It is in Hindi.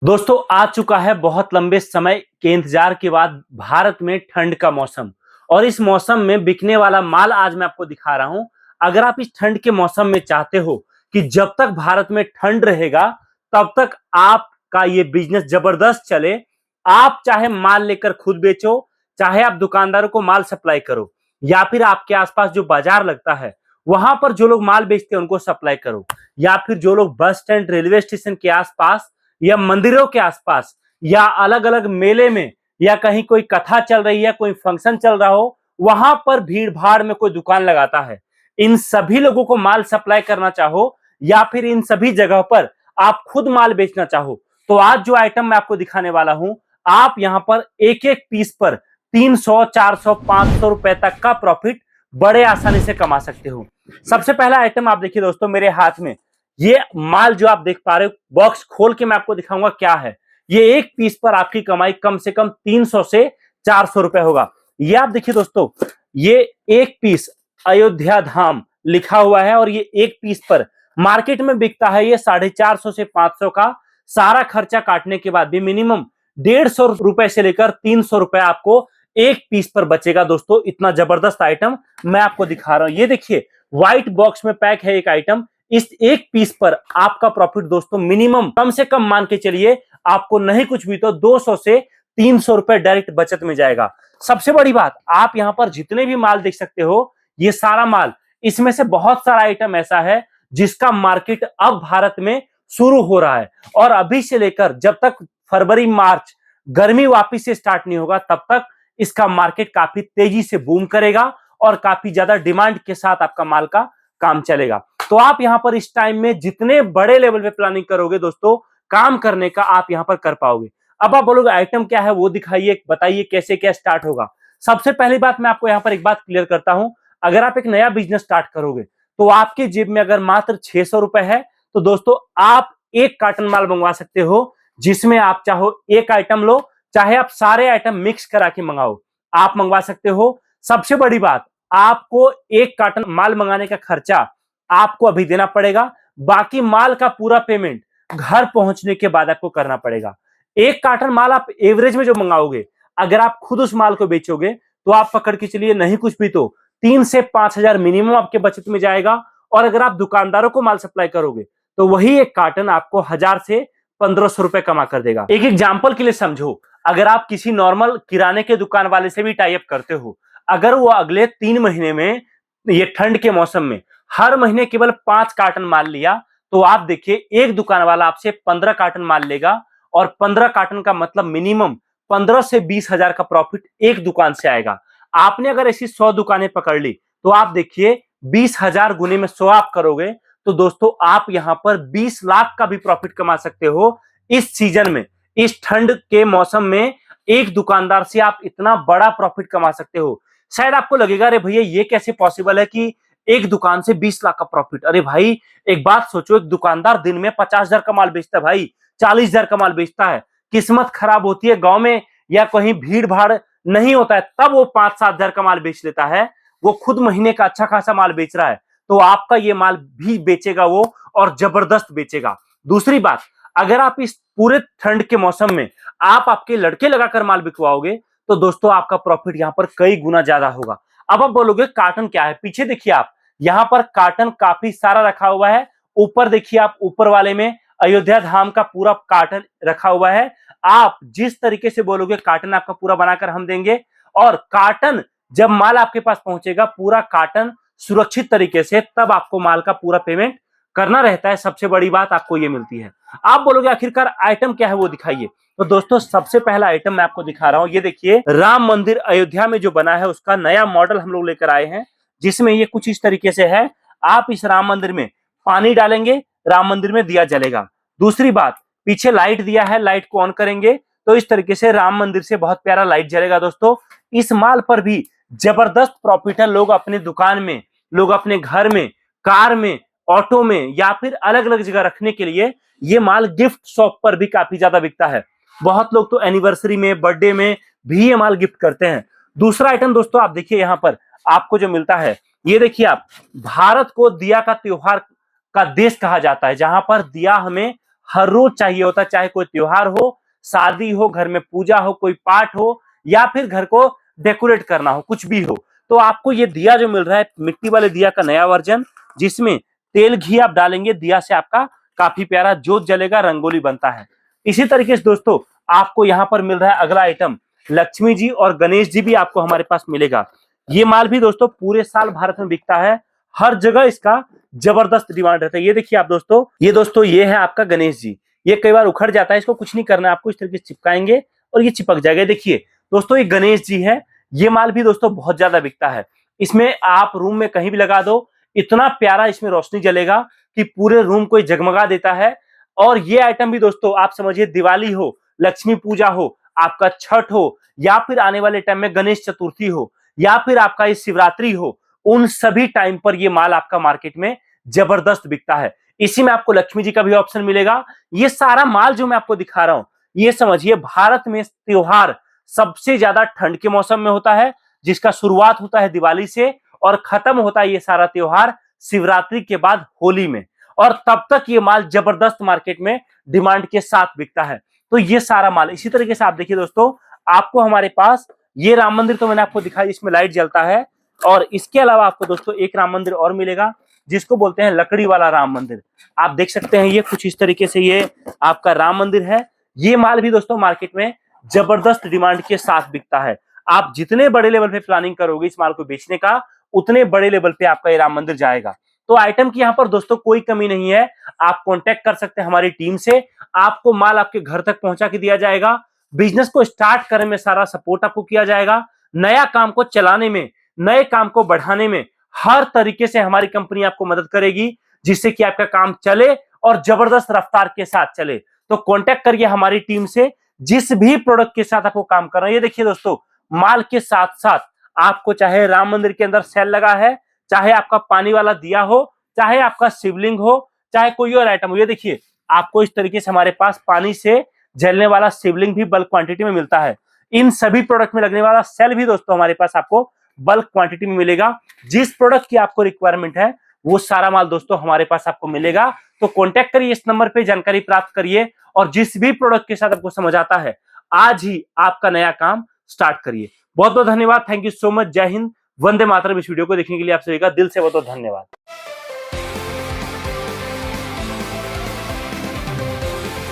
दोस्तों आ चुका है बहुत लंबे समय के इंतजार के बाद भारत में ठंड का मौसम। और इस मौसम में बिकने वाला माल आज मैं आपको दिखा रहा हूं। अगर आप इस ठंड के मौसम में चाहते हो कि जब तक भारत में ठंड रहेगा तब तक आपका ये बिजनेस जबरदस्त चले, आप चाहे माल लेकर खुद बेचो, चाहे आप दुकानदारों को माल सप्लाई करो, या फिर आपके आसपास जो बाजार लगता है वहां पर जो लोग माल बेचते हैं उनको सप्लाई करो, या फिर जो लोग बस स्टैंड, रेलवे स्टेशन के आसपास या मंदिरों के आसपास या अलग अलग मेले में या कहीं कोई कथा चल रही है, कोई फंक्शन चल रहा हो, वहां पर भीड़ भाड़ में कोई दुकान लगाता है, इन सभी लोगों को माल सप्लाई करना चाहो या फिर इन सभी जगह पर आप खुद माल बेचना चाहो, तो आज जो आइटम मैं आपको दिखाने वाला हूं, आप यहां पर एक एक पीस पर 300, 400, 500 रुपए तक का प्रॉफिट बड़े आसानी से कमा सकते हो। सबसे पहला आइटम आप देखिए दोस्तों मेरे हाथ में, ये माल जो आप देख पा रहे हो, बॉक्स खोल के मैं आपको दिखाऊंगा क्या है। ये एक पीस पर आपकी कमाई कम से कम 300 से 400 रुपए होगा। ये आप देखिए दोस्तों, ये एक पीस अयोध्या धाम लिखा हुआ है और ये एक पीस पर मार्केट में बिकता है ये 450 से 500 का। सारा खर्चा काटने के बाद भी मिनिमम 150 रुपए से लेकर 300 रुपए आपको एक पीस पर बचेगा। दोस्तों इतना जबरदस्त आइटम मैं आपको दिखा रहा हूं। ये देखिए व्हाइट बॉक्स में पैक है एक आइटम। इस एक पीस पर आपका प्रॉफिट दोस्तों मिनिमम कम से कम मान के चलिए आपको नहीं कुछ भी तो 200 से 300 रुपए डायरेक्ट बचत में जाएगा। सबसे बड़ी बात, आप यहां पर जितने भी माल देख सकते हो ये सारा माल, इसमें से बहुत सारा आइटम ऐसा है जिसका मार्केट अब भारत में शुरू हो रहा है और अभी से लेकर जब तक फरवरी मार्च गर्मी वापिस से स्टार्ट नहीं होगा तब तक इसका मार्केट काफी तेजी से बूम करेगा और काफी ज्यादा डिमांड के साथ आपका माल का काम चलेगा। तो आप यहां पर इस टाइम में जितने बड़े लेवल पे प्लानिंग करोगे दोस्तों, काम करने का आप यहां पर कर पाओगे। अब आप बोलोगे आइटम क्या है वो दिखाइए, बताइए कैसे क्या स्टार्ट होगा। सबसे पहली बात मैं आपको यहां पर एक बात क्लियर करता हूं, अगर आप एक नया बिजनेस स्टार्ट करोगे तो आपके जेब में अगर मात्र 600 रुपए है तो दोस्तों आप एक कार्टन माल मंगवा सकते हो, जिसमें आप चाहो एक आइटम लो, चाहे आप सारे आइटम मिक्स करा के मंगाओ, आप मंगवा सकते हो। सबसे बड़ी बात, आपको एक कार्टन माल मंगाने का खर्चा आपको अभी देना पड़ेगा, बाकी माल का पूरा पेमेंट घर पहुंचने के बाद आपको करना पड़ेगा। एक कार्टन माल आप एवरेज में जो मंगाओगे, अगर आप खुद उस माल को बेचोगे तो आप पकड़ के चलिए नहीं कुछ भी तो 3 से 5,000 मिनिमम आपके बचत में जाएगा। और अगर आप दुकानदारों को माल सप्लाई करोगे तो वही एक कार्टन आपको 1000 से 1500 रुपए कमा कर देगा। एक एग्जाम्पल के लिए समझो, अगर आप किसी नॉर्मल किराने के दुकान वाले से भी टाई अप करते हो, अगर वो अगले 3 महीने में ये ठंड के मौसम में हर महीने केवल 5 कार्टन माल लिया तो आप देखिए एक दुकान वाला आपसे 15 कार्टन माल लेगा और 15 कार्टन का मतलब मिनिमम 15 से 20,000 का प्रॉफिट एक दुकान से आएगा। आपने अगर ऐसी 100 दुकानें पकड़ ली तो आप देखिए 20,000 गुने में 100 आप करोगे तो दोस्तों आप यहां पर 20 लाख का भी प्रॉफिट कमा सकते हो। इस सीजन में, इस ठंड के मौसम में एक दुकानदार से आप इतना बड़ा प्रॉफिट कमा सकते हो। शायद आपको लगेगा अरे भैया ये कैसे पॉसिबल है कि एक दुकान से 20 लाख का प्रॉफिट। अरे भाई एक बात सोचो, एक दुकानदार दिन में 50,000 का माल बेचता है, भाई 40,000 का माल बेचता है। किस्मत खराब होती है गांव में या कहीं भीड़ भाड़ नहीं होता है तब वो 5-7,000 का माल बेच लेता है, वो खुद महीने का अच्छा खासा माल बेच रहा है तो आपका ये माल भी बेचेगा वो, और जबरदस्त बेचेगा। दूसरी बात, अगर आप इस पूरे ठंड के मौसम में आप आपके लड़के लगाकर माल बिकवाओगे तो दोस्तों आपका प्रॉफिट यहां पर कई गुना ज्यादा होगा। अब आप बोलोगे कार्टन क्या है, पीछे देखिए आप, यहां पर कार्टन काफी सारा रखा हुआ है। ऊपर देखिए आप, ऊपर वाले में अयोध्या धाम का पूरा कार्टन रखा हुआ है। आप जिस तरीके से बोलोगे कार्टन आपका पूरा बनाकर हम देंगे, और कार्टन जब माल आपके पास पहुंचेगा पूरा कार्टन सुरक्षित तरीके से, तब आपको माल का पूरा पेमेंट करना रहता है। सबसे बड़ी बात आपको ये मिलती है। आप बोलोगे आखिरकार आइटम क्या है वो दिखाइए, तो दोस्तों सबसे पहला आइटम मैं आपको दिखा रहा हूं। ये देखिए राम मंदिर अयोध्या में जो बना है उसका नया मॉडल हम लोग लेकर आए हैं, जिसमें ये कुछ इस तरीके से है। आप इस राम मंदिर में पानी डालेंगे, राम मंदिर में दिया जलेगा। दूसरी बात, पीछे लाइट दिया है, लाइट को ऑन करेंगे तो इस तरीके से राम मंदिर से बहुत प्यारा लाइट जलेगा। दोस्तों इस माल पर भी जबरदस्त प्रॉफिट है। लोग अपने दुकान में, लोग अपने घर में, कार में, ऑटो में या फिर अलग अलग जगह रखने के लिए ये माल गिफ्ट शॉप पर भी काफी ज्यादा बिकता है। बहुत लोग तो एनिवर्सरी में, बर्थडे में भी ये माल गिफ्ट करते हैं। दूसरा आइटम दोस्तों आप देखिए यहां पर आपको जो मिलता है, ये देखिए आप, भारत को दिया का त्योहार का देश कहा जाता है, जहां पर दिया हमें हर रोज चाहिए होता है, चाहे कोई त्योहार हो, शादी हो, घर में पूजा हो, कोई पाठ हो, या फिर घर को डेकोरेट करना हो, कुछ भी हो। तो आपको ये दिया जो मिल रहा है, मिट्टी वाले दिया का नया वर्जन, जिसमें तेल घी आप डालेंगे, दिया से आपका काफी प्यारा ज्योत जलेगा, रंगोली बनता है। इसी तरीके से दोस्तों आपको यहाँ पर मिल रहा है अगला आइटम, लक्ष्मी जी और गणेश जी भी आपको हमारे पास मिलेगा। ये माल भी दोस्तों पूरे साल भारत में बिकता है, हर जगह इसका जबरदस्त डिमांड रहता है। ये देखिए आप दोस्तों, ये है आपका गणेश जी। ये कई बार उखड़ जाता है, इसको कुछ नहीं करना है आपको, इस तरीके से चिपकाएंगे और ये चिपक जाएगा। देखिए दोस्तों ये गणेश जी है, ये माल भी दोस्तों बहुत ज्यादा बिकता है। इसमें आप रूम में कहीं भी लगा दो, इतना प्यारा इसमें रोशनी जलेगा कि पूरे रूम को जगमगा देता है। और ये आइटम भी दोस्तों आप समझिए, दिवाली हो, लक्ष्मी पूजा हो, आपका छठ हो, या फिर आने वाले टाइम में गणेश चतुर्थी हो, या फिर आपका ये शिवरात्रि हो, उन सभी टाइम पर ये माल आपका मार्केट में जबरदस्त बिकता है। इसी में आपको लक्ष्मी जी का भी ऑप्शन मिलेगा। ये सारा माल जो मैं आपको दिखा रहा हूं, ये समझिए भारत में त्योहार सबसे ज्यादा ठंड के मौसम में होता है, जिसका शुरुआत होता है दिवाली से और खत्म होता है ये सारा त्योहार शिवरात्रि के बाद होली में। और तब तक ये माल जबरदस्त मार्केट में डिमांड के साथ बिकता है। तो ये सारा माल इसी तरीके से आप देखिए दोस्तों, आपको हमारे पास ये राम मंदिर तो मैंने आपको दिखाया, इसमें लाइट जलता है। और इसके अलावा आपको दोस्तों एक राम मंदिर और मिलेगा, जिसको बोलते हैं लकड़ी वाला राम मंदिर। आप देख सकते हैं ये कुछ इस तरीके से ये आपका राम मंदिर है। ये माल भी दोस्तों मार्केट में जबरदस्त डिमांड के साथ बिकता है। आप जितने बड़े लेवल पे प्लानिंग करोगे इस माल को बेचने का, उतने बड़े लेवल पे आपका ये राम मंदिर जाएगा। तो आइटम की यहाँ पर दोस्तों कोई कमी नहीं है। आप कांटेक्ट कर सकते हैं हमारी टीम से, आपको माल आपके घर तक पहुंचा के दिया जाएगा। बिजनेस को स्टार्ट करने में सारा सपोर्ट आपको किया जाएगा। नया काम को चलाने में, नए काम को बढ़ाने में हर तरीके से हमारी कंपनी आपको मदद करेगी, जिससे कि आपका काम चले और जबरदस्त रफ्तार के साथ चले। तो कांटेक्ट करिए हमारी टीम से, जिस भी प्रोडक्ट के साथ आपको काम करना है। ये देखिए दोस्तों, माल के साथ साथ आपको चाहे राम मंदिर के अंदर सेल लगा है, चाहे आपका पानी वाला दिया हो, चाहे आपका शिवलिंग हो, चाहे कोई और आइटम हो। ये देखिए आपको इस तरीके से हमारे पास पानी से जलने वाला शिवलिंग भी बल्क क्वांटिटी में मिलता है। इन सभी प्रोडक्ट में लगने वाला सेल भी दोस्तों हमारे पास आपको बल्क क्वांटिटी में मिलेगा। जिस प्रोडक्ट की आपको रिक्वायरमेंट है वो सारा माल दोस्तों हमारे पास आपको मिलेगा। तो कांटेक्ट करिए इस नंबर पे, जानकारी प्राप्त करिए और जिस भी प्रोडक्ट के साथ आपको समझ आता है, आज ही आपका नया काम स्टार्ट करिए। बहुत बहुत धन्यवाद, थैंक यू सो मच, जय हिंद, वंदे मातरम। इस वीडियो को देखने के लिए आप सभी का दिल से बहुत बहुत धन्यवाद।